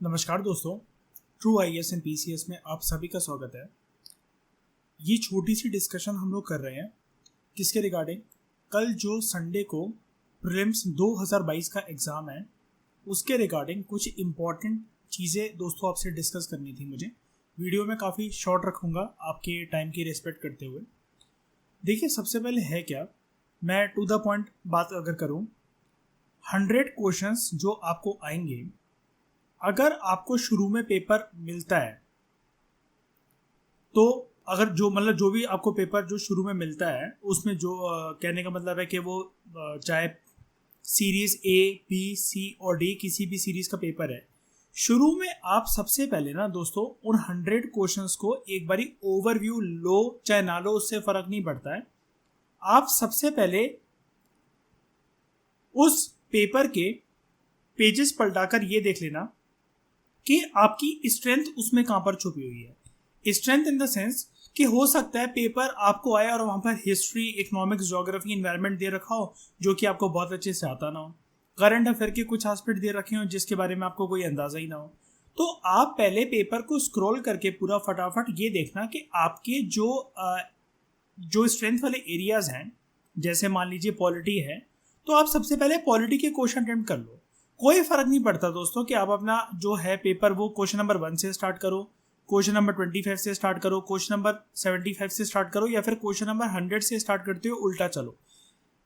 नमस्कार दोस्तों, true IAS and PCS में आप सभी का स्वागत है। ये छोटी सी डिस्कशन हम लोग कर रहे हैं किसके रिगार्डिंग, कल जो संडे को प्रीलिम्स 2022 का एग्ज़ाम है उसके रिगार्डिंग कुछ इम्पॉर्टेंट चीज़ें दोस्तों आपसे डिस्कस करनी थी। मुझे वीडियो में काफ़ी शॉर्ट रखूँगा आपके टाइम की रिस्पेक्ट करते हुए। देखिए, सबसे पहले है क्या, मैं टू द पॉइंट बात अगर करूँ, 100 क्वेश्चंस जो आपको आएंगे, अगर आपको शुरू में पेपर मिलता है तो अगर जो भी आपको पेपर जो शुरू में मिलता है उसमें जो कहने का मतलब है कि वो चाहे सीरीज ए बी सी और डी किसी भी सीरीज का पेपर है, शुरू में आप सबसे पहले ना दोस्तों उन 100 क्वेश्चंस को एक बारी ओवरव्यू लो, चाहे ना लो उससे फर्क नहीं पड़ता है। आप सबसे पहले उस पेपर के पेजेस पलटाकर ये देख लेना कि आपकी स्ट्रेंथ उसमें कहाँ पर छुपी हुई है। स्ट्रेंथ इन द सेंस कि हो सकता है पेपर आपको आए और वहाँ पर history, economics, geography, environment they रखा हो जो कि आपको बहुत अच्छे से आता ना हो, करंट अफेयर के कुछ एस्पेक्ट दे रखे हो जिसके बारे में आपको कोई अंदाजा ही ना हो। तो आप पहले पेपर को स्क्रॉल करके पूरा फटाफट ये देखना कि आपके जो स्ट्रेंथ वाले एरियाज हैं, जैसे मान लीजिए पॉलिटी है, तो आप सबसे पहले पॉलिटी के क्वेश्चन अटेम्प्ट कर लो। कोई फर्क नहीं पड़ता दोस्तों कि आप अपना जो है पेपर वो क्वेश्चन नंबर 1 से स्टार्ट करो, क्वेश्चन नंबर 25 से स्टार्ट करो, क्वेश्चन नंबर 75 से स्टार्ट करो, या फिर क्वेश्चन नंबर 100 से स्टार्ट करते हो, उल्टा चलो।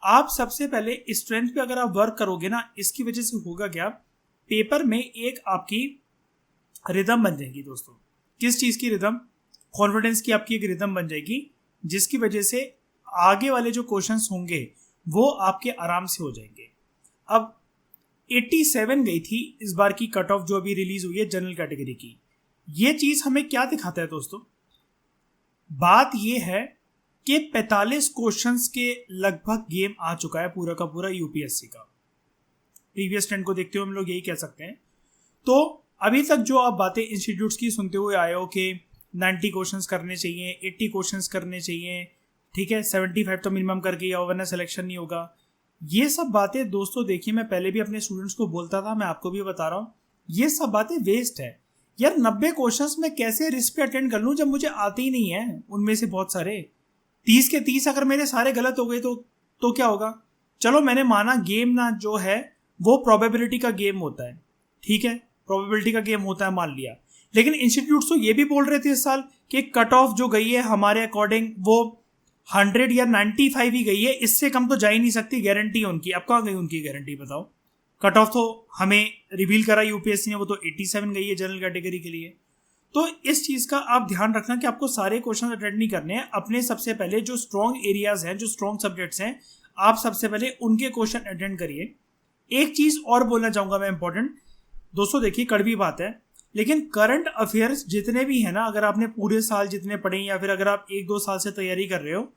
आप सबसे पहले स्ट्रेंथ पे अगर आप वर्क करोगे ना, इसकी वजह से होगा क्या, पेपर में एक आपकी रिदम बन जाएगी दोस्तों। किस चीज़ की रिदम? कॉन्फिडेंस की आपकी एक रिदम बन जाएगी, जिसकी वजह से आगे वाले जो क्वेश्चंस होंगे वो आपके आराम से हो जाएंगे। अब 87 गई थी इस बार की कट ऑफ जो अभी रिलीज हुई है जनरल कैटेगरी की। ये चीज हमें क्या दिखाता है दोस्तों? बात ये है कि 45 क्वेश्चंस के लगभग गेम आ चुका है पूरा का पूरा यूपीएससी का। प्रीवियस ट्रेंड को देखते हुए हम लोग यही कह सकते हैं। तो अभी तक जो आप बातें इंस्टीट्यूट्स की सुनते हुए आए हो कि 90 क्वेश्चंस करने चाहिए, 80 क्वेश्चंस करने चाहिए, ठीक है, 75 तो मिनिमम करके आओ वरना सिलेक्शन नहीं होगा, ये सब बातें दोस्तों देखिए, मैं पहले भी अपने स्टूडेंट्स को बोलता था, मैं आपको भी बता रहा हूँ, ये सब बातें वेस्ट है यार। 90 क्वेश्चंस में कैसे रिस्क पे अटेंड कर लूँ जब मुझे आते ही नहीं है उनमें से बहुत सारे। 30 के 30 अगर मेरे सारे गलत हो गए तो क्या होगा? चलो मैंने माना गेम ना जो है वो प्रोबेबिलिटी का गेम होता है, ठीक है, प्रोबेबिलिटी का गेम होता है मान लिया, लेकिन इंस्टीट्यूट तो ये भी बोल रहे थे इस साल कि कट ऑफ जो गई है हमारे अकॉर्डिंग वो 100 या 95 ही गई है, इससे कम तो जा ही नहीं सकती, गारंटी है उनकी। अब कहाँ गई उनकी गारंटी बताओ? कट ऑफ तो हमें रिवील करा यूपीएससी ने, वो तो 87 गई है जनरल कैटेगरी के लिए। तो इस चीज़ का आप ध्यान रखना कि आपको सारे क्वेश्चन अटेंड नहीं करने हैं। अपने सबसे पहले जो स्ट्रॉन्ग एरियाज हैं, जो स्ट्रॉन्ग सब्जेक्ट्स हैं, आप सबसे पहले उनके क्वेश्चन अटेंड करिए। एक चीज़ और बोलना चाहूँगा मैं इंपॉर्टेंट दोस्तों, देखिए कड़वी बात है, लेकिन करंट अफेयर्स जितने भी है ना, अगर आपने पूरे साल जितने पढ़े या फिर अगर आप 1-2 साल से तैयारी कर रहे हो,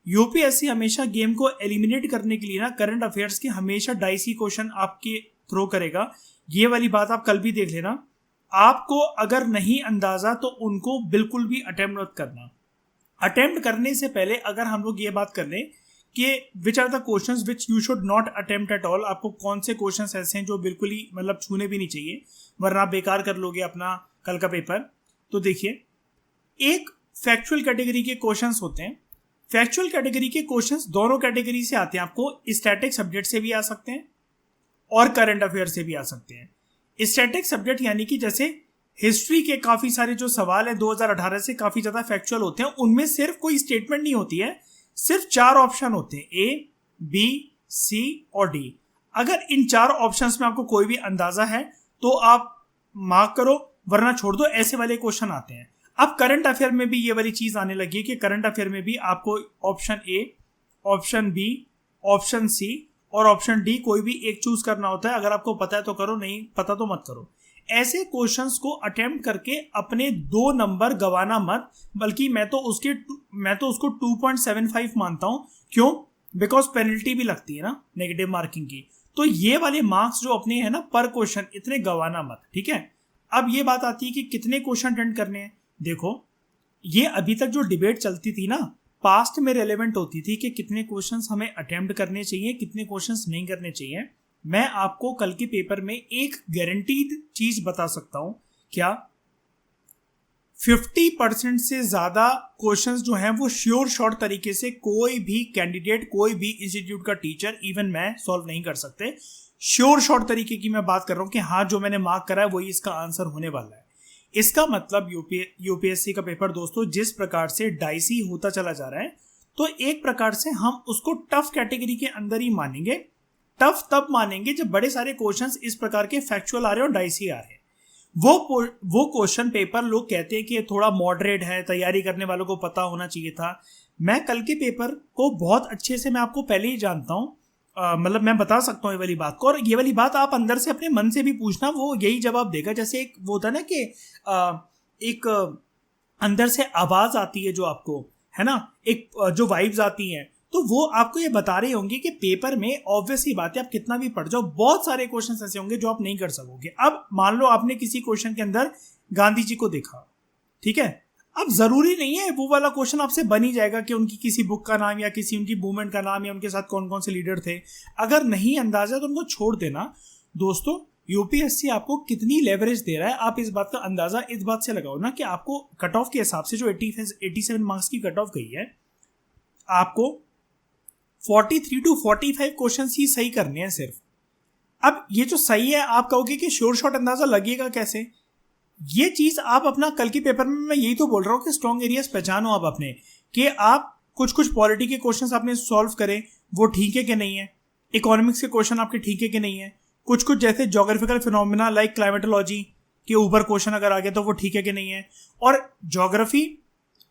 यूपीएससी हमेशा गेम को एलिमिनेट करने के लिए ना करंट अफेयर्स के हमेशा डाइसी क्वेश्चन आपके थ्रो करेगा। ये वाली बात आप कल भी देख लेना। आपको अगर नहीं अंदाजा तो उनको बिल्कुल भी अटेम्प्ट मत करना। अटेम्प्ट करने से पहले अगर हम लोग ये बात कर लें कि which are the questions which you should not attempt at all, आपको कौन से क्वेश्चंस ऐसे हैं जो बिल्कुल ही मतलब छूने भी नहीं चाहिए वरना आप बेकार कर लोगे अपना कल का पेपर। तो देखिए, एक फैक्चुअल कैटेगरी के क्वेश्चंस होते हैं। फैक्चुअल कैटेगरी के क्वेश्चंस दोनों कैटेगरी से आते हैं, आपको स्टैटिक सब्जेक्ट से भी आ सकते हैं और करंट अफेयर से भी आ सकते हैं। स्टैटिक सब्जेक्ट यानी कि जैसे हिस्ट्री के काफी सारे जो सवाल हैं 2018 से काफी ज्यादा फैक्चुअल होते हैं, उनमें सिर्फ कोई स्टेटमेंट नहीं होती है, सिर्फ 4 ऑप्शन होते हैं, ए, बी, सी और डी। अगर इन 4 ऑप्शंस में आपको कोई भी अंदाजा है तो आप मार्क करो, वरना छोड़ दो, ऐसे वाले क्वेश्चन आते हैं। अब करंट अफेयर में भी ये वाली चीज आने लगी है कि करंट अफेयर में भी आपको option A, option B, option C और ऑप्शन डी कोई भी एक चूज करना होता है। अगर आपको पता है तो करो, नहीं पता तो मत करो। ऐसे क्वेश्चंस को अटेम्प्ट करके अपने 2 नंबर गवाना मत, बल्कि मैं तो उसको 2.75 मानता हूं। क्यों? बिकॉज पेनल्टी भी लगती है ना नेगेटिव मार्किंग की। तो ये वाले मार्क्स जो अपने हैं ना पर क्वेश्चन, इतने गवाना मत, ठीक है। अब ये बात आती है कि कितने क्वेश्चन अटेंड करने हैं। देखो, ये अभी तक जो डिबेट चलती थी ना, पास्ट में रेलेवेंट होती थी कि कितने क्वेश्चंस हमें अटेम्प्ट करने चाहिए, कितने क्वेश्चंस नहीं करने चाहिए। मैं आपको कल के पेपर में एक गारंटीड चीज बता सकता हूं, क्या 50% से ज्यादा क्वेश्चंस जो हैं वो श्योर शॉर्ट तरीके से कोई भी कैंडिडेट, कोई भी इंस्टीट्यूट का टीचर, इवन मैं सॉल्व नहीं कर सकते। श्योर शॉर्ट तरीके की मैं बात कर रहा हूं कि हाँ जो मैंने मार्क करा है वही इसका आंसर होने वाला है। इसका मतलब यूपीएससी का पेपर दोस्तों जिस प्रकार से डाइसी होता चला जा रहा है, तो एक प्रकार से हम उसको टफ कैटेगरी के अंदर ही मानेंगे। टफ तब मानेंगे जब बड़े सारे क्वेश्चंस इस प्रकार के फैक्चुअल आ रहे हैं और डाइसी आ रहे हैं। वो क्वेश्चन पेपर लोग कहते हैं कि थोड़ा मॉडरेट है, तैयारी करने वालों को पता होना चाहिए था। मैं कल के पेपर को बहुत अच्छे से मैं आपको पहले ही जानता हूँ, मतलब मैं बता सकता हूँ ये वाली बात को, और ये वाली बात आप अंदर से अपने मन से भी पूछना, वो यही जवाब देगा। जैसे एक वो होता ना कि एक अंदर से आवाज आती है जो आपको, है ना, एक जो वाइब्स आती हैं, तो वो आपको ये बता रही होंगी कि पेपर में ऑब्वियस ही बात है, आप कितना भी पढ़ जाओ, बहुत सारे क्वेश्चन ऐसे होंगे जो आप नहीं कर सकोगे। अब मान लो आपने किसी क्वेश्चन के अंदर गांधी जी को देखा, ठीक है, अब जरूरी नहीं है वो वाला क्वेश्चन आपसे बन ही जाएगा कि उनकी किसी बुक का नाम या किसी उनकी मूवमेंट का नाम या उनके साथ कौन कौन से लीडर थे। अगर नहीं अंदाजा तो उनको छोड़ देना। दोस्तों यूपीएससी आपको कितनी लेवरेज दे रहा है, आप इस बात का अंदाजा इस बात से लगाओ ना कि आपको कट ऑफ के हिसाब से जो 87 मार्क्स की कट ऑफ गई है, आपको 43 to 45 क्वेश्चन ही सही करने हैं सिर्फ। अब ये जो सही है, आप कहोगे कि श्योर शॉट अंदाजा लगेगा कैसे? ये चीज आप अपना कल के पेपर में, मैं यही तो बोल रहा हूँ कि स्ट्रॉन्ग एरियाज पहचानो आप अपने, कि आप कुछ पॉलिटी के क्वेश्चंस आपने सॉल्व करें, वो ठीक है कि नहीं है, इकोनॉमिक्स के क्वेश्चन आपके ठीक है कि नहीं है, कुछ जैसे ज्योग्राफिकल फिनोमिना लाइक क्लाइमेटोलॉजी के ऊपर क्वेश्चन अगर आ गया तो वो ठीक है कि नहीं है। और ज्योग्राफी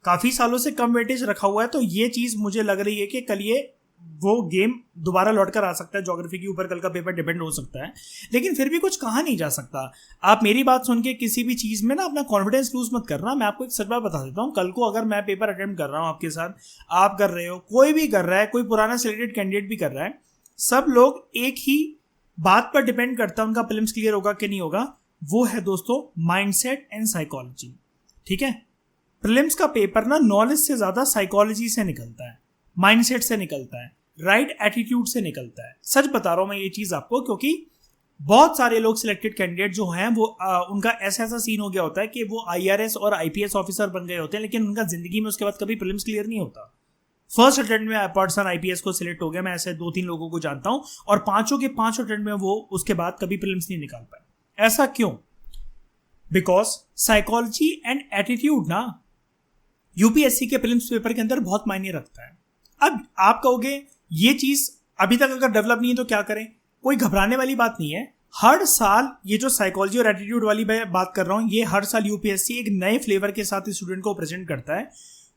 काफी सालों से कम वेटेज रखा हुआ है, तो ये चीज मुझे लग रही है कि कल ये वो गेम दोबारा लौट कर आ सकता है। ज्योग्राफी के ऊपर कल का पेपर डिपेंड हो सकता है, लेकिन फिर भी कुछ कहा नहीं जा सकता। आप मेरी बात सुन के किसी भी चीज में ना अपना कॉन्फिडेंस लूज मत करना। मैं आपको एक सच बात बता देता हूँ, कल को अगर मैं पेपर अटेम्प्ट कर रहा हूँ आपके साथ, आप कर रहे हो, कोई भी कर रहा है, कोई पुराना सिलेक्टेड कैंडिडेट भी कर रहा है, सब लोग एक ही बात पर डिपेंड करता है उनका प्रीलिम्स क्लियर होगा कि नहीं होगा, वो है दोस्तों माइंडसेट एंड साइकोलॉजी। ठीक है, प्रीलिम्स का पेपर ना नॉलेज से ज्यादा साइकोलॉजी से निकलता है, माइंडसेट से निकलता है, राइट एटीट्यूड से निकलता है। सच बता रहा हूं मैं ये चीज आपको, क्योंकि बहुत सारे लोग सिलेक्टेड कैंडिडेट जो हैं वो उनका ऐसा सीन हो गया होता है कि वो आईआरएस और आईपीएस ऑफिसर बन गए होते हैं, लेकिन उनका जिंदगी में उसके बाद कभी प्रीलिम्स क्लियर नहीं होता। फर्स्ट अटेम्प्ट में पर्सन आईपीएस को सिलेक्ट हो गया, मैं ऐसे 2-3 लोगों को जानता हूं, और 5 के 5 अटेम्प्ट में वो उसके बाद कभी प्रीलिम्स नहीं निकाल पाए। ऐसा क्यों? बिकॉज साइकोलॉजी एंड एटीट्यूड ना यूपीएससी के प्रीलिम्स पेपर के अंदर बहुत मायने रखता है। अब आप कहोगे ये चीज अभी तक अगर डेवलप नहीं है तो क्या करें? कोई घबराने वाली बात नहीं है। हर साल ये जो साइकोलॉजी और एटीट्यूड वाली मैं बात कर रहा हूं, ये हर साल यूपीएससी एक नए फ्लेवर के साथ स्टूडेंट को प्रेजेंट करता है।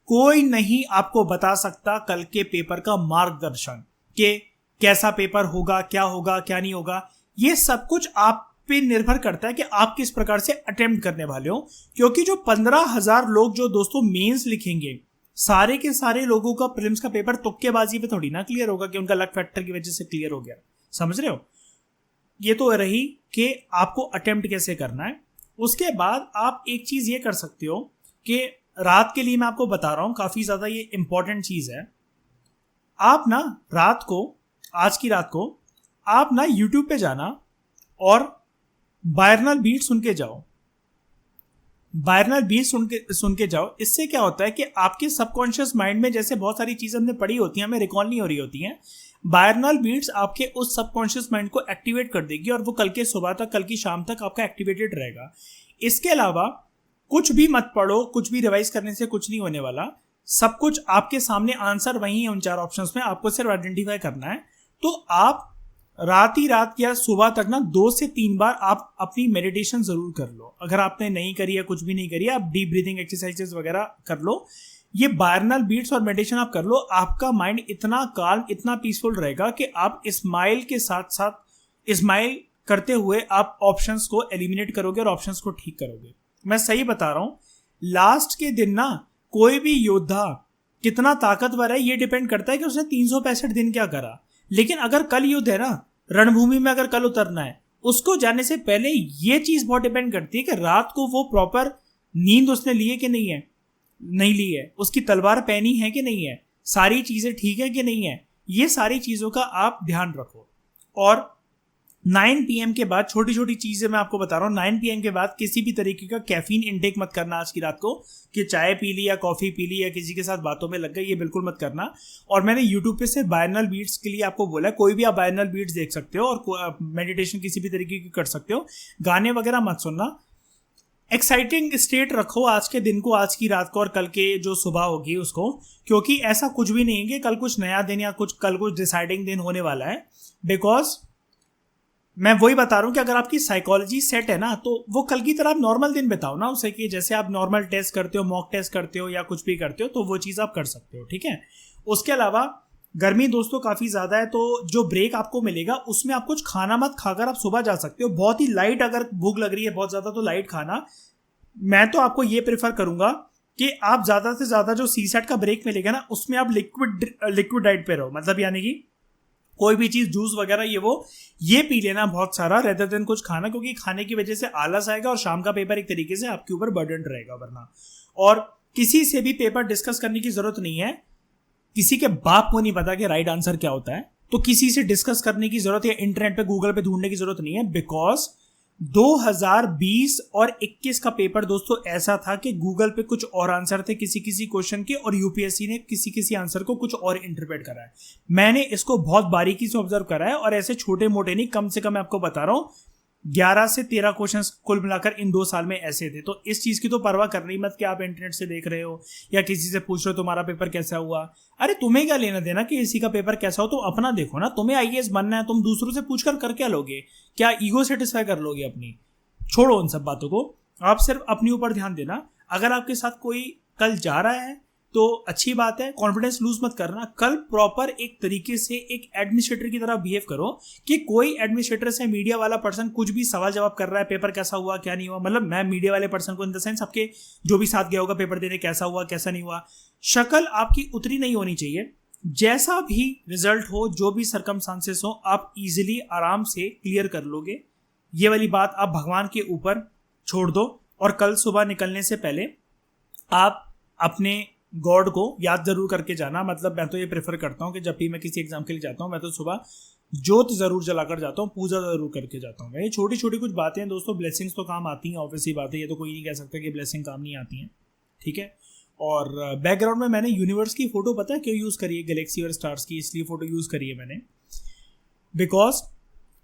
कोई नहीं आपको बता सकता कल के पेपर का मार्गदर्शन कि कैसा पेपर होगा, क्या नहीं होगा। ये सब कुछ आप पे निर्भर करता है कि आप किस प्रकार से अटेम्प्ट करने वाले हो, क्योंकि जो 15,000 लोग जो दोस्तों मेंस लिखेंगे, सारे के सारे लोगों का प्रीलिम्स का पेपर तुक्केबाजी पे थोड़ी ना क्लियर होगा कि उनका लक फैक्टर की वजह से क्लियर हो गया। समझ रहे हो? ये तो रही कि आपको अटेम्प्ट कैसे करना है। उसके बाद आप एक चीज ये कर सकते हो कि रात के लिए मैं आपको बता रहा हूं, काफी ज्यादा ये इंपॉर्टेंट चीज है। आप ना रात को, आज की रात को आप ना यूट्यूब पे जाना और बायरनल बीट सुन के जाओ। बायरनल बीट सुन के जाओ। इससे क्या होता है कि आपके सबकॉन्शियस माइंड में जैसे बहुत सारी चीजें हमने पढ़ी होती हैं, हमें रिकॉल नहीं हो रही होती हैं, बायरनल बीट्स आपके उस सबकॉन्शियस माइंड को एक्टिवेट कर देगी और वो कल के सुबह तक, कल की शाम तक आपका एक्टिवेटेड रहेगा। इसके अलावा कुछ भी मत पढ़ो, कुछ भी रिवाइज करने से कुछ नहीं होने वाला। सब कुछ आपके सामने आंसर वही है उन 4 ऑप्शंस में, आपको सिर्फ आइडेंटिफाई करना है। तो आप रात या सुबह तक ना 2 से 3 बार आप अपनी मेडिटेशन जरूर कर लो। अगर आपने नहीं करी है, कुछ भी नहीं करी है, आप डीप ब्रीदिंग एक्सरसाइजेस वगैरह कर लो। ये बायरनल बीट्स और मेडिटेशन आप कर लो, आपका माइंड इतना काल्म, इतना पीसफुल रहेगा कि आप स्माइल के साथ साथ स्माइल करते हुए आप ऑप्शंस को एलिमिनेट करोगे और ऑप्शंस को ठीक करोगे। मैं सही बता रहा हूं। लास्ट के दिन ना कोई भी योद्धा कितना ताकतवर है ये डिपेंड करता है कि उसने 365 दिन क्या करा। लेकिन अगर कल युद्ध है ना, रणभूमि में अगर कल उतरना है, उसको जाने से पहले ये चीज बहुत डिपेंड करती है कि रात को वो प्रॉपर नींद उसने ली है कि नहीं है, नहीं ली है, उसकी तलवार पहनी है कि नहीं है, सारी चीजें ठीक है कि नहीं है। ये सारी चीजों का आप ध्यान रखो। और 9 PM के बाद छोटी छोटी चीज़ें मैं आपको बता रहा हूँ, 9 PM के बाद किसी भी तरीके का कैफीन इनटेक मत करना आज की रात को, कि चाय पी ली या कॉफ़ी पी ली या किसी के साथ बातों में लग गए, ये बिल्कुल मत करना। और मैंने यूट्यूब पे से बाइनल बीट्स के लिए आपको बोला है, कोई भी आप बाइनल बीट्स देख सकते हो और मेडिटेशन किसी भी तरीके की कर सकते हो, गाने वगैरह मत सुनना। एक्साइटिंग स्टेट रखो आज के दिन को, आज की रात को और कल के जो सुबह होगी उसको, क्योंकि ऐसा कुछ भी नहीं है कि कल कुछ नया दिन या कल कुछ डिसाइडिंग दिन होने वाला है। बिकॉज मैं वही बता रहा हूँ कि अगर आपकी साइकोलॉजी सेट है ना, तो वो कल की तरह आप नॉर्मल दिन बिताओ ना उसे, कि जैसे आप नॉर्मल टेस्ट करते हो, मॉक टेस्ट करते हो या कुछ भी करते हो, तो वो चीज़ आप कर सकते हो, ठीक है। उसके अलावा गर्मी दोस्तों काफ़ी ज़्यादा है, तो जो ब्रेक आपको मिलेगा उसमें आप कुछ खाना मत खाकर आप सुबह जा सकते हो। बहुत ही लाइट, अगर भूख लग रही है बहुत ज़्यादा तो लाइट खाना। मैं तो आपको ये प्रेफर करूँगा कि आप ज़्यादा से ज़्यादा जो CSAT का ब्रेक मिलेगा ना, उसमें आप लिक्विड डाइट पे रहो, मतलब यानी कि कोई भी चीज़ जूस वगैरह ये पी लेना बहुत सारा, रेदर देन कुछ खाना, क्योंकि खाने की वजह से आलस आएगा और शाम का पेपर एक तरीके से आपके ऊपर बर्डन रहेगा वरना। और किसी से भी पेपर डिस्कस करने की जरूरत नहीं है, किसी के बाप को नहीं पता कि राइट आंसर क्या होता है, तो किसी से डिस्कस करने की जरूरत या इंटरनेट पे गूगल पे ढूंढने की जरूरत नहीं है। बिकॉज 2020 और 21 का पेपर दोस्तों ऐसा था कि गूगल पे कुछ और आंसर थे किसी किसी क्वेश्चन के, और यूपीएससी ने किसी किसी आंसर को कुछ और इंटरप्रेट करा है। मैंने इसको बहुत बारीकी से ऑब्जर्व करा है, और ऐसे छोटे मोटे नहीं, कम से कम मैं आपको बता रहा हूँ 11 से 13 क्वेश्चंस कुल मिलाकर इन 2 साल में ऐसे थे। तो इस चीज़ की तो परवाह करनी मत कि आप इंटरनेट से देख रहे हो या किसी से पूछ रहे हो तुम्हारा पेपर कैसा हुआ। अरे तुम्हें क्या लेना देना कि किसी का पेपर कैसा हो, तुम अपना देखो ना। तुम्हें IAS बनना है, तुम दूसरों से पूछकर कर क्या लोगे? क्या ईगो सेटिस्फाई कर लोगे अपनी? छोड़ो उन सब बातों को, आप सिर्फ अपने ऊपर ध्यान देना। अगर आपके साथ कोई कल जा रहा है तो अच्छी बात है, कॉन्फिडेंस लूज मत करना। कल प्रॉपर एक तरीके से एक एडमिनिस्ट्रेटर की तरह बिहेव करो कि कोई एडमिनिस्ट्रेटर से मीडिया वाला पर्सन कुछ भी सवाल जवाब कर रहा है, पेपर कैसा हुआ क्या नहीं हुआ, मतलब मैं मीडिया वाले पर्सन को इन द सेंस आपके जो भी साथ गया होगा पेपर देने, कैसा हुआ कैसा नहीं हुआ, शक्ल आपकी उतरी नहीं होनी चाहिए। जैसा भी रिजल्ट हो, जो भी सर्कमस्टांसेस हो, आप इजीली आराम से क्लियर कर लोगे। ये वाली बात आप भगवान के ऊपर छोड़ दो, और कल सुबह निकलने से पहले आप अपने गॉड को याद जरूर करके जाना। मतलब मैं तो ये प्रेफर करता हूँ कि जब भी मैं किसी एग्जाम के लिए जाता हूँ, मैं तो सुबह जोत जरूर जलाकर जाता हूँ, पूजा जरूर करके जाता हूँ। ये छोटी छोटी कुछ बातें हैं दोस्तों, ब्लेसिंग्स तो काम आती हैं, ऑब्वियसली बात है, ये तो कोई नहीं कह सकता कि ब्लेसिंग काम नहीं आती हैं, ठीक है। और बैकग्राउंड में मैंने यूनिवर्स की फोटो पता है क्यों यूज़ करी है, गैलेक्सी और स्टार्स की, इसलिए फोटो यूज़ करी है मैंने। बिकॉज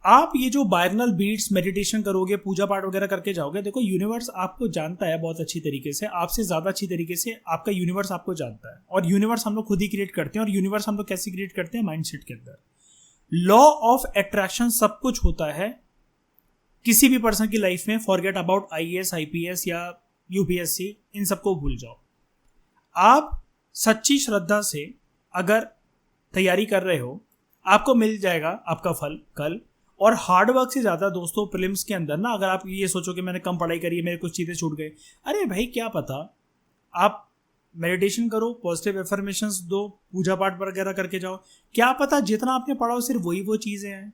आप ये जो बाइनल बीट्स मेडिटेशन करोगे, पूजा पाठ वगैरह करके जाओगे, देखो यूनिवर्स आपको जानता है बहुत अच्छी तरीके से, आपसे ज़्यादा अच्छी तरीके से आपका यूनिवर्स आपको जानता है। और यूनिवर्स हम लोग खुद ही क्रिएट करते हैं, और यूनिवर्स हम लोग कैसे क्रिएट करते हैं? माइंडसेट के अंदर। लॉ ऑफ अट्रैक्शन सब कुछ होता है किसी भी पर्सन की लाइफ में। फॉरगेट अबाउट IAS IPS या UPSC, इन सबको भूल जाओ। आप सच्ची श्रद्धा से अगर तैयारी कर रहे हो, आपको मिल जाएगा आपका फल कल। और हार्डवर्क से ज़्यादा दोस्तों प्रीलिम्स के अंदर ना, अगर आप ये सोचो कि मैंने कम पढ़ाई करी है, मेरे कुछ चीज़ें छूट गए, अरे भाई क्या पता, आप मेडिटेशन करो, पॉजिटिव एफर्मेशंस दो, पूजा पाठ वगैरह करके जाओ, क्या पता जितना आपने पढ़ा हो सिर्फ वही वो चीज़ें हैं,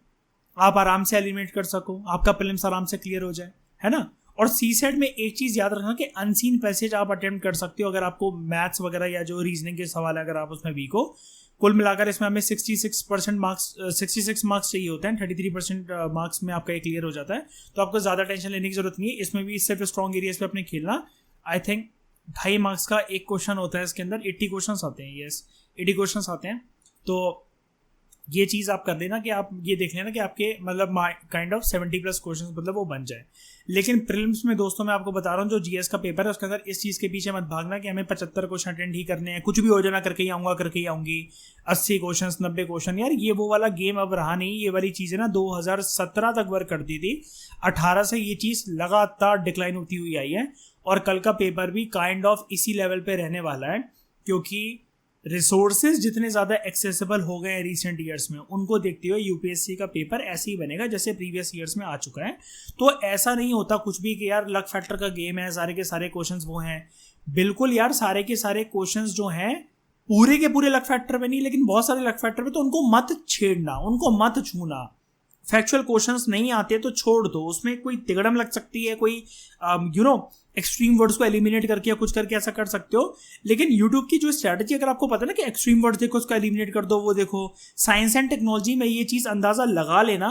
आप आराम से एलिमिनेट कर सको, आपका प्रीलिम्स आराम से क्लियर हो जाए, है ना। और CSAT में एक चीज़ याद रखना कि अनसीन पैसेज आप अटेम्प्ट कर सकते हो अगर आपको मैथ्स वगैरह या जो रीजनिंग के सवाल है अगर आप उसमें वीक हो। कुल मिलाकर इसमें हमें 66% मार्क्स 66 मार्क्स चाहिए होते हैं, 33% मार्क्स में आपका ये क्लियर हो जाता है। तो आपको ज़्यादा टेंशन लेने की जरूरत नहीं है, इसमें भी सिर्फ स्ट्रॉन्ग एरियाज पे अपने खेलना। आई थिंक 2.5 मार्क्स का एक क्वेश्चन होता है, इसके अंदर 80 क्वेश्चन आते हैं, यस 80 क्वेश्चन आते हैं। तो ये चीज़ आप कर लेना कि आप ये देख लेना कि आपके मतलब काइंड ऑफ 70+ क्वेश्चन मतलब वो बन जाए। लेकिन प्रीलिम्स में दोस्तों मैं आपको बता रहा हूँ जो GS का पेपर है उसके अंदर इस चीज़ के पीछे मत भागना कि हमें 75 क्वेश्चन अटेंड ही करने हैं, कुछ भी हो जाना करके ही आऊँगा करके ही आऊँगी, 80 क्वेश्चन 90 क्वेश्चन, यार ये वो वाला गेम अब रहा नहीं। ये वाली चीज़ें ना 2017 तक वर्क करती थी, 18 से ये चीज़ लगातार डिक्लाइन होती हुई आई है। और कल का पेपर भी काइंड ऑफ इसी लेवल पे रहने वाला है, क्योंकि रिसोर्सेज जितने ज़्यादा एक्सेसिबल हो गए हैं रिसेंट ईयर्स में, उनको देखते हुए UPSC का पेपर ऐसे ही बनेगा जैसे प्रीवियस ईयर्स में आ चुका है। तो ऐसा नहीं होता कुछ भी कि यार लक फैक्टर का गेम है, सारे के सारे क्वेश्चंस वो हैं। बिल्कुल यार, सारे के सारे क्वेश्चंस जो हैं पूरे के पूरे लक फैक्टर पे नहीं, लेकिन बहुत सारे लक फैक्टर पे, तो उनको मत छेड़ना, उनको मत छूना। फैक्चुअल क्वेश्चंस नहीं आते तो छोड़ दो, उसमें कोई तिगड़म लग सकती है, कोई एक्सट्रीम वर्ड्स को एलिमिनेट करके या कुछ करके ऐसा कर सकते हो। लेकिन यूट्यूब की जो स्ट्रैटेजी, अगर आपको पता है ना कि एक्सट्रीम वर्ड्स देखो उसको एलिमिनेट कर दो, वो देखो, साइंस एंड टेक्नोलॉजी में ये चीज़ अंदाज़ा लगा लेना,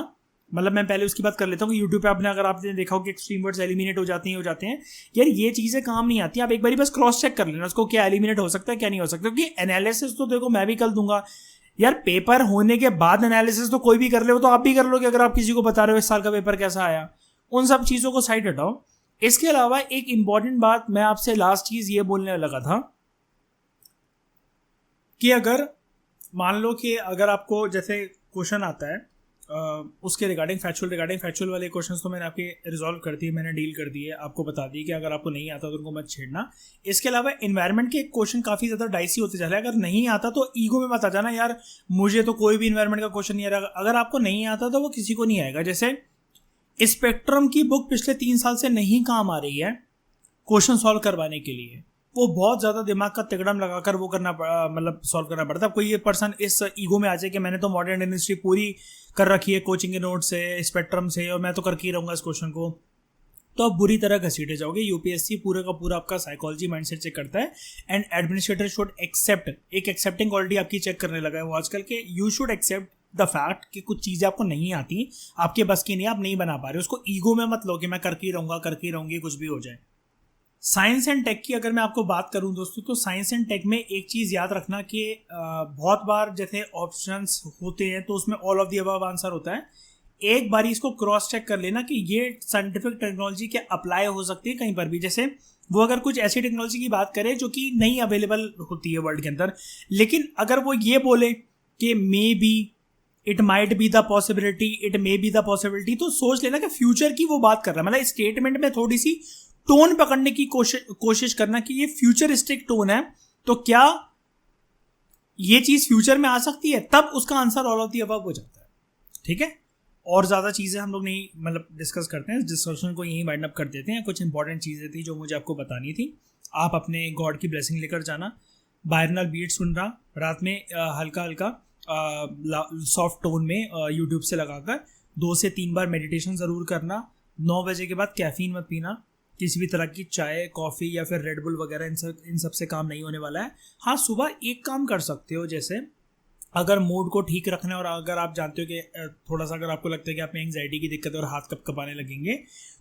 मतलब मैं पहले उसकी बात कर लेता हूँ कि यूट्यूब पे अगर आपने देखा हो कि एक्सट्रीम वर्ड्स एलिमिनेट हो जाते हैं यार ये चीज़ें काम नहीं आती। आप एक बार बस क्रॉस चेक कर लेना उसको, क्या एलिमिनेट हो सकता है क्या नहीं हो सकता, क्योंकि एनालिसिस तो देखो मैं भी कल दूंगा यार, पेपर होने के बाद एनालिसिस तो कोई भी कर ले, तो आप भी कर लोगे अगर आप किसी को बता रहे हो इस साल का पेपर कैसा आया। उन सब चीज़ों को साइड हटाओ। इसके अलावा एक इंपॉर्टेंट बात मैं आपसे लास्ट चीज़ ये बोलने लगा था कि अगर मान लो कि अगर आपको जैसे क्वेश्चन आता है उसके रिगार्डिंग फैक्चुअल वाले क्वेश्चंस तो मैंने आपके रिजॉल्व कर दिए, मैंने डील कर दिए, आपको बता दी कि अगर आपको नहीं आता तो उनको मत छेड़ना। इसके अलावा इन्वायरमेंट के क्वेश्चन काफ़ी ज़्यादा डाइसी होते जा रहे हैं। अगर नहीं आता तो ईगो में मत आ जाना यार मुझे तो कोई भी इन्वायरमेंट का क्वेश्चन नहीं आ रहा। अगर आपको नहीं आता तो वो किसी को नहीं आएगा। जैसे स्पेक्ट्रम की बुक पिछले 3 साल से नहीं काम आ रही है क्वेश्चन सॉल्व करवाने के लिए, वो बहुत ज़्यादा दिमाग का तिकड़म लगाकर वो करना मतलब सॉल्व करना पड़ता है। कोई ये पर्सन इस ईगो में आ जाए कि मैंने तो मॉडर्न इंडस्ट्री पूरी कर रखी है कोचिंग के नोट से, स्पेक्ट्रम से, और मैं तो करके ही रहूँगा इस क्वेश्चन को, तो आप बुरी तरह घसीटे जाओगे। यूपीएससी पूरा का पूरा आपका साइकोलॉजी माइंडसेट चेक करता है एंड एडमिनिस्ट्रेटर शुड एक्सेप्ट, एक एक्सेप्टिंग क्वालिटी आपकी चेक करने लगा है वो आजकल के। You should accept the fact कि कुछ चीज़ें आपको नहीं आती, आपके बस की नहीं, आप नहीं बना पा रहे, उसको ईगो में मत लो कि मैं करके ही रहूँगी कुछ भी हो जाए। साइंस एंड टेक की अगर मैं आपको बात करूं दोस्तों, तो साइंस एंड टेक में एक चीज़ याद रखना कि बहुत बार जैसे ऑप्शंस होते हैं तो उसमें all of the above answer होता है। एक बारी इसको क्रॉस चेक कर लेना कि ये साइंटिफिक टेक्नोलॉजी क्या अप्लाई हो सकती है कहीं पर भी। जैसे वो अगर कुछ ऐसी टेक्नोलॉजी की बात करे जो कि नहीं अवेलेबल होती है वर्ल्ड के अंदर, लेकिन अगर वो ये बोले कि may be it might be the possibility, तो सोच लेना कि फ्यूचर की वो बात कर रहा है। मतलब स्टेटमेंट में थोड़ी सी टोन पकड़ने की कोशिश करना कि ये फ्यूचरिस्टिक टोन है, तो क्या ये चीज फ्यूचर में आ सकती है, तब उसका answer all of the above हो जाता है। ठीक है, और ज़्यादा चीज़ें हम लोग नहीं मतलब डिस्कस करते हैं, डिस्कशन को यहीं वाइंड अप कर देते हैं। कुछ इंपॉर्टेंट चीज़ें थी जो मुझे आपको बतानी थी। आप अपने गॉड की ब्लेसिंग लेकर जाना, बायरनल बीट सुन रहा रात में हल्का हल्का सॉफ्ट टोन में यूट्यूब से लगाकर 2 से 3 बार मेडिटेशन ज़रूर करना। 9 बजे के बाद कैफीन मत पीना, किसी भी तरह की चाय कॉफ़ी या फिर रेड बुल वगैरह इन सब से काम नहीं होने वाला है। हाँ, सुबह एक काम कर सकते हो, जैसे अगर मूड को ठीक रखना है और अगर आप जानते हो कि थोड़ा सा अगर आपको लगता है कि आप में एंग्जाइटी की दिक्कत है और हाथ कपकपाने लगेंगे,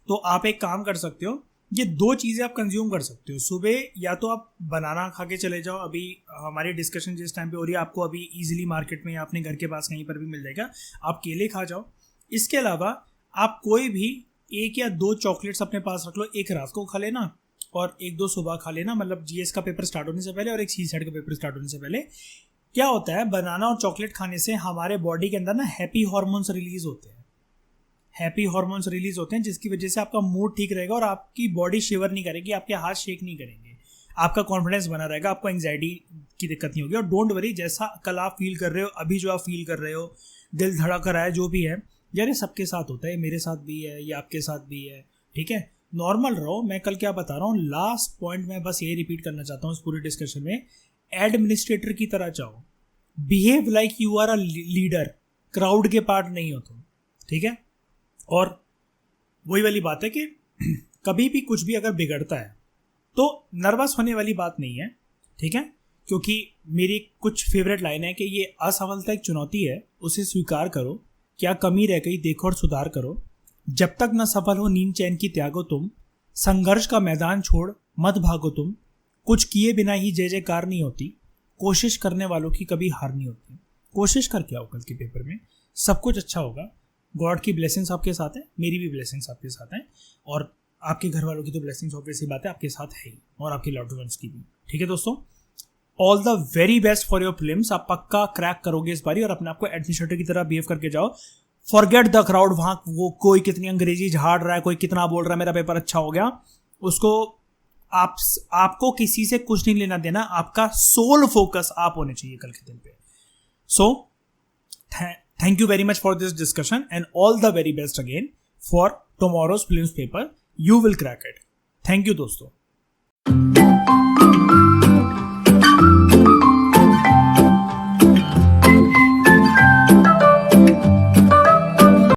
तो आप एक काम कर सकते हो, ये 2 चीज़ें आप कंज्यूम कर सकते हो सुबह। या तो आप बनाना खा के चले जाओ, अभी हमारी डिस्कशन जिस टाइम पे हो रही है आपको अभी ईजिली मार्केट में या अपने घर के पास कहीं पर भी मिल जाएगा, आप केले खा जाओ। इसके अलावा आप कोई भी 1 या 2 चॉकलेट्स अपने पास रख लो, एक रात को खा लेना और 1-2 सुबह खा लेना, मतलब जीएस का पेपर स्टार्ट होने से पहले और एक सीसेट का पेपर स्टार्ट होने से पहले। क्या होता है, बनाना और चॉकलेट खाने से हमारे बॉडी के अंदर ना हैप्पी हार्मोन्स रिलीज होते हैं, जिसकी वजह से आपका मूड ठीक रहेगा और आपकी बॉडी शिवर नहीं करेगी, आपके हाथ शेक नहीं करेंगे, आपका कॉन्फिडेंस बना रहेगा, आपको एंग्जाइटी की दिक्कत नहीं होगी। और डोंट वरी, जैसा कल आप फील कर रहे हो, अभी जो आप फील कर रहे हो, दिल धड़क रहा है, जो भी है यार ये सबके साथ होता है, मेरे साथ भी है, ये आपके साथ भी है। ठीक है, नॉर्मल रहो। मैं कल क्या बता रहा हूँ, लास्ट पॉइंट मैं बस ये रिपीट करना चाहता हूँ इस पूरी डिस्कशन में, एडमिनिस्ट्रेटर की तरह जाओ, behave like you are a leader, crowd के पार्ट नहीं हो तुम। ठीक है, और वही वाली बात है कि कभी भी कुछ भी अगर बिगड़ता है तो नर्वस होने वाली बात नहीं है। ठीक है, क्योंकि मेरी कुछ फेवरेट लाइन है कि ये असफलता एक चुनौती है, उसे स्वीकार करो, क्या कमी रह गई देखो और सुधार करो, जब तक न सफल हो नींद चैन की त्यागो तुम, संघर्ष का मैदान छोड़ मत भागो तुम, कुछ किए बिना ही जय जयकार नहीं होती, कोशिश करने वालों की कभी हार नहीं होती। कोशिश करके आओ, कल के पेपर में सब कुछ अच्छा होगा। गॉड की ब्लेसिंग्स आपके साथ है, मेरी भी ब्लेसिंग्स आपके साथ हैं, और आपके घर वालों की तो ब्लेसिंग्स ऑब्वियसली बात है आपके साथ है ही, और आपके लव्ड वंस की भी। ठीक है दोस्तों, all the very best for your prelims. आप पक्का क्रैक करोगे इस बारी और अपने आपको एडमिनिस्ट्रेटर की तरह बिहेव करके जाओ। फॉरगेट द क्राउड, वहाँ वो कोई कितनी अंग्रेजी झाड़ रहा है, कोई कितना बोल रहा है मेरा पेपर अच्छा हो गया, उसको आपको किसी से कुछ नहीं लेना देना। आपका सोल फोकस आप होने चाहिए कल के दिन पे। सो thank you very much for this discussion and all the very best again for tomorrow's prelims paper. You will crack it. Thank you दोस्तों।